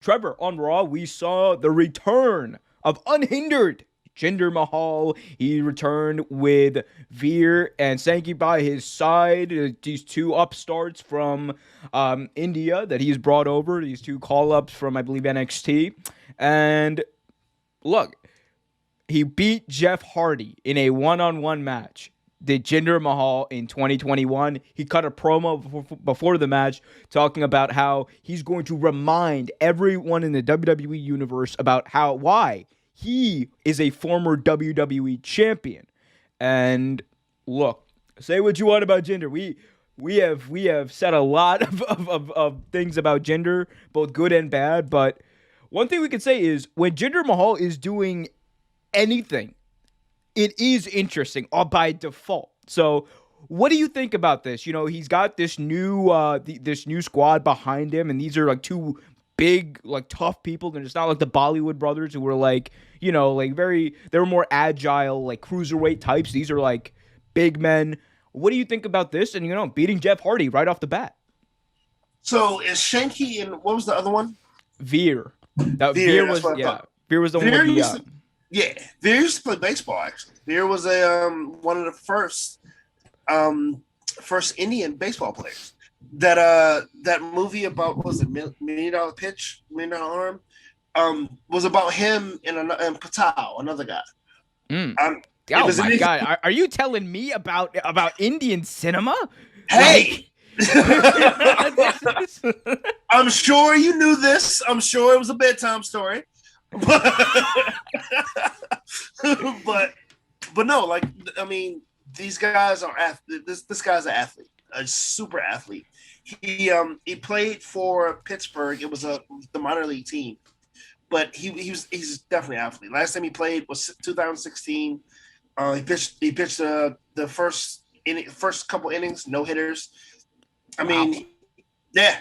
Trevor, on Raw, we saw the return of unhindered Jinder Mahal. He returned with Veer and Shankey by his side. These two upstarts from India that he's brought over. These two call ups from, I believe, NXT. And look, he beat Jeff Hardy in a one-on-one match. Did Jinder Mahal in 2021. He cut a promo before the match talking about how he's going to remind everyone in the WWE universe about why he is a former WWE champion. And look, say what you want about Jinder. We have said a lot of things about Jinder, both good and bad, but one thing we can say is when Jinder Mahal is doing anything, it is interesting by default. So, what do you think about this? You know, he's got this new squad behind him, and these are like two big, like tough people. And it's not like the Bollywood brothers who were like, you know, like they were more agile, like cruiserweight types. These are like big men. What do you think about this? And beating Jeff Hardy right off the bat. So is Shanky and what was the other one? Veer. Veer was Veer was the Veer one with the. Yeah, Veer used to play baseball. Actually, Veer was one of the first Indian baseball players. That movie about what was it $1 Million Arm, was about him and Patel, another guy. Oh my God, are you telling me about Indian cinema? Hey. I'm sure you knew this. I'm sure it was a bedtime story. but no, like, I mean, these guys are this guy's an athlete, a super athlete. He played for Pittsburgh. It was the minor league team, but he's definitely an athlete. Last time he played was 2016. He pitched the first couple innings, no hitters. I mean, yeah,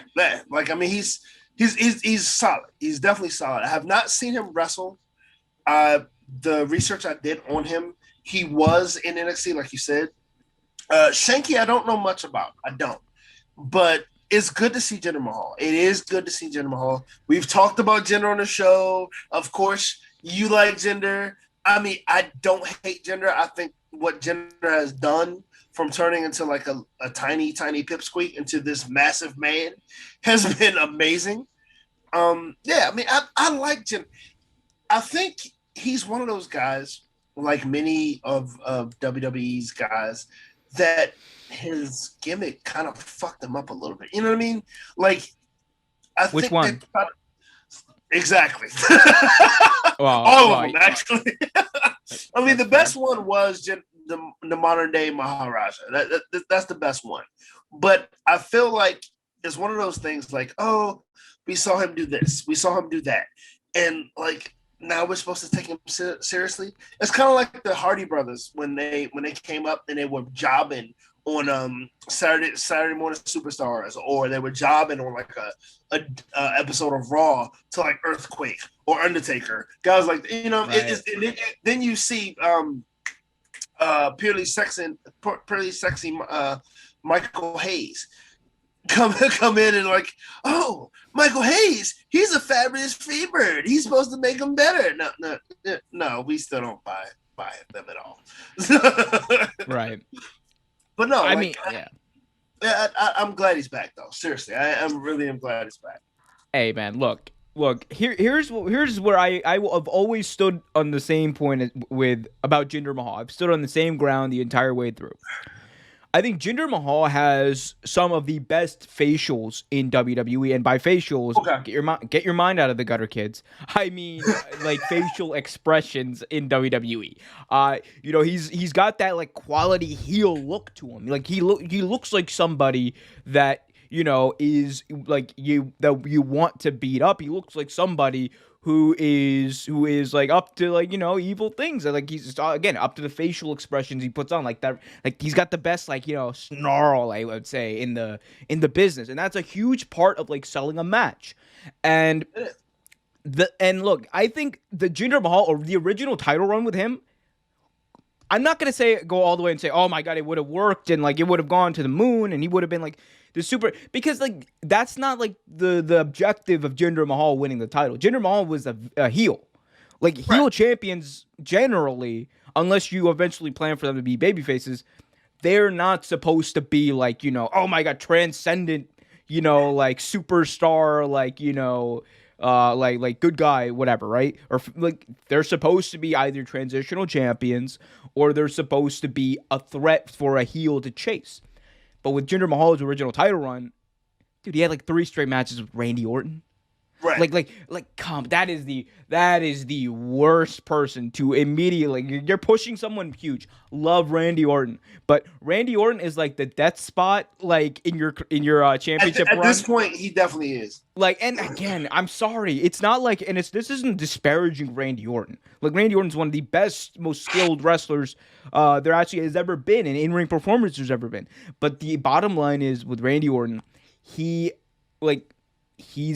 like, I mean, he's solid. He's definitely solid. I have not seen him wrestle. The research I did on him, he was in NXT, like you said. Shanky, I don't know much about. I don't. But it's good to see Jinder Mahal. It is good to see Jinder Mahal. We've talked about Jinder on the show. Of course, you like Jinder. I mean, I don't hate Jinder. I think what Jinder has done from turning into like a tiny pipsqueak into this massive man has been amazing. Yeah, I mean, I like Jinder. I think he's one of those guys, like many of WWE's guys, that his gimmick kind of fucked him up a little bit. You know what I mean? Like, Which one? Exactly. Well, all of them, actually. I mean, the best one was the modern day Maharaja. That's the best one. But I feel like it's one of those things like, oh, we saw him do this, we saw him do that, and like now we're supposed to take him seriously. It's kind of like the Hardy brothers when they came up and they were jobbing on Saturday Morning Superstars, or they were jobbing on like a episode of Raw to like Earthquake or Undertaker, guys like, you know, right. Then you see purely sexy Michael Hayes come in and like, oh, Michael Hayes, he's a fabulous Freebird. He's supposed to make him better. No, we still don't buy them at all. Right. But no, I mean, yeah. I'm glad he's back though. Seriously, I'm really glad he's back. Hey man, look. Here's where I have always stood on the same point about Jinder Mahal. I've stood on the same ground the entire way through. I think Jinder Mahal has some of the best facials in WWE, and by facials, okay, get your mind out of the gutter, kids. I mean, like facial expressions in WWE. You know, he's got that like quality heel look to him. Like he looks like somebody that, you know, is like you want to beat up. He looks like somebody who is like up to, like, you know, evil things. Like he's again up to the facial expressions he puts on, like that. Like he's got the best, like, you know, snarl, I would say, in the business, and that's a huge part of like selling a match. And look, I think the Jinder Mahal, or the original title run with him, I'm not gonna say go all the way and say, oh my god, it would have worked and like it would have gone to the moon and he would have been like the super, because like that's not like the objective of Jinder Mahal winning the title. Jinder Mahal was a heel. Like heel champions generally, unless you eventually plan for them to be baby faces, they're not supposed to be like, oh my god, transcendent, like superstar, like, like good guy, whatever, right? Or like they're supposed to be either transitional champions or they're supposed to be a threat for a heel to chase. But with Jinder Mahal's original title run, dude, he had like 3 straight matches with Randy Orton. Right. Come, that is the worst person to immediately. You're pushing someone huge. Love Randy Orton, but Randy Orton is like the death spot, like in your championship run. At this point, he definitely is. Like, and again, I'm sorry, it's not like, and this isn't disparaging Randy Orton. Like, Randy Orton's one of the best, most skilled wrestlers there actually has ever been, and in-ring performers there's ever been. But the bottom line is with Randy Orton, he's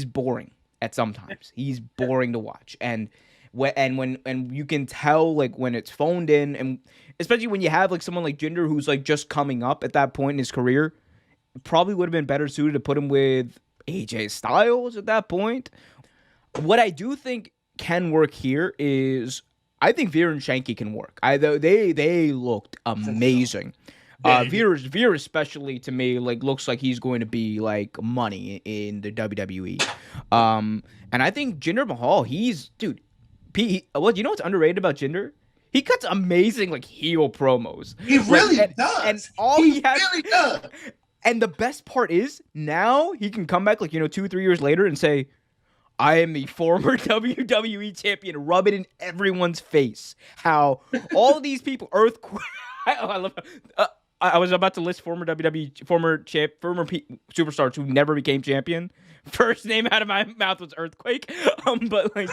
boring. At sometimes he's boring to watch, and when you can tell like when it's phoned in, and especially when you have like someone like Jinder who's like just coming up at that point in his career, it probably would have been better suited to put him with AJ Styles at that point. What I do think can work here is I think Veer and Shankey can work. They looked amazing. Veer especially to me like looks like he's going to be like money in the WWE. And I think Jinder Mahal, you know what's underrated about Jinder? He cuts amazing like heel promos. He really does. And really does. And the best part is now he can come back like 2-3 years later and say, I am the former WWE champion, rub it in everyone's face. How all these people, Earthquake, I love. I was about to list former WWE superstars who never became champion. First name out of my mouth was Earthquake. But like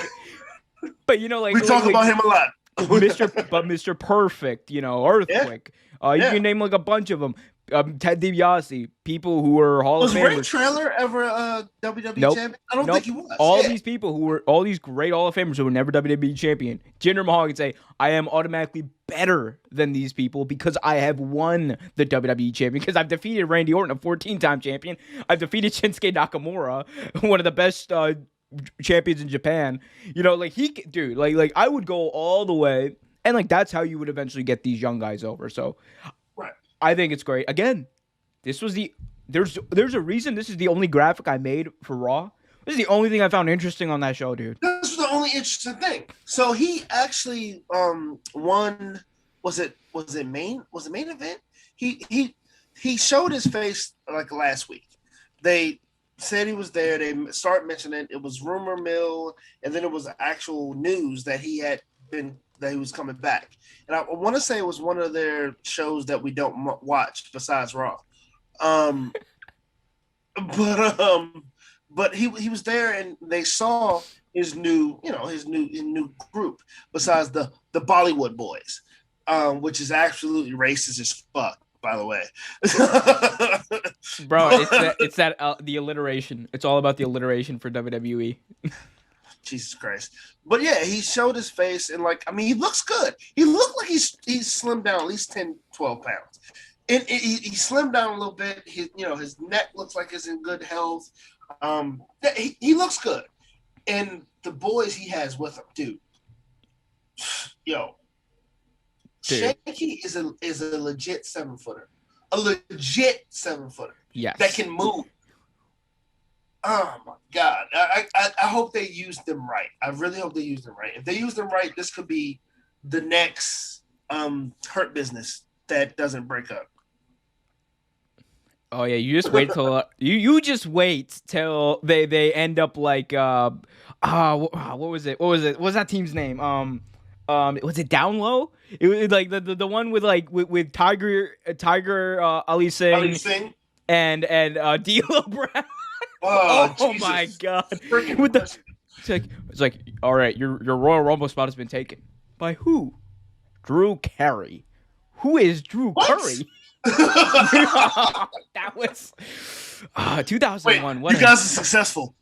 we talk about him a lot. Mr. Perfect, Earthquake. You can name like a bunch of them. Ted DiBiase, people who were Hall of Famers. Was Ray Trailer ever a WWE champion? I don't think he was. These people who were all these great Hall of Famers who were never WWE champion. Jinder Mahal could say, I am automatically better than these people because I have won the WWE champion, because I've defeated Randy Orton, a 14-time champion. I've defeated Shinsuke Nakamura, one of the best champions in Japan. Like I would go all the way, and like that's how you would eventually get these young guys over. So I think it's great. Again, this was there's a reason this is the only graphic I made for Raw. This is the only thing I found interesting on that show, dude. This was the only interesting thing. So he actually won. Was it main event? He showed his face like last week. They said he was there. They started mentioning it. It was rumor mill, and then it was actual news that he was coming back. And I want to say it was one of their shows that we don't watch besides Raw. But he was there, and they saw his new group besides the Bollywood boys, which is absolutely racist as fuck, by the way. Bro, it's the alliteration. It's all about the alliteration for WWE. Jesus Christ. But yeah, he showed his face, and he looks good. He looked like he's slimmed down at least 10, 12 pounds. And he slimmed down a little bit. His neck looks like it's in good health. He looks good. And the boys he has with him, dude. Shankey is a legit 7-footer. A legit 7-footer. Yes. That can move. Oh my God. I hope they use them right. I really hope they use them right. If they use them right, this could be the next Hurt Business that doesn't break up. Oh yeah, you just wait till you just wait till they end up like what was it? What was that team's name? Was it Down Low? It was like the one with Tiger Ali Singh and D'Lo Brown. Oh my God! It's like all right, your Royal Rumble spot has been taken by who? Drew Carey. Who is Drew Carey? That was 2001. Wait, you guys are successful.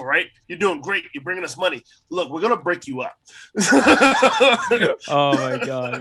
Right? You're doing great. You're bringing us money. Look, we're gonna break you up. Oh my God.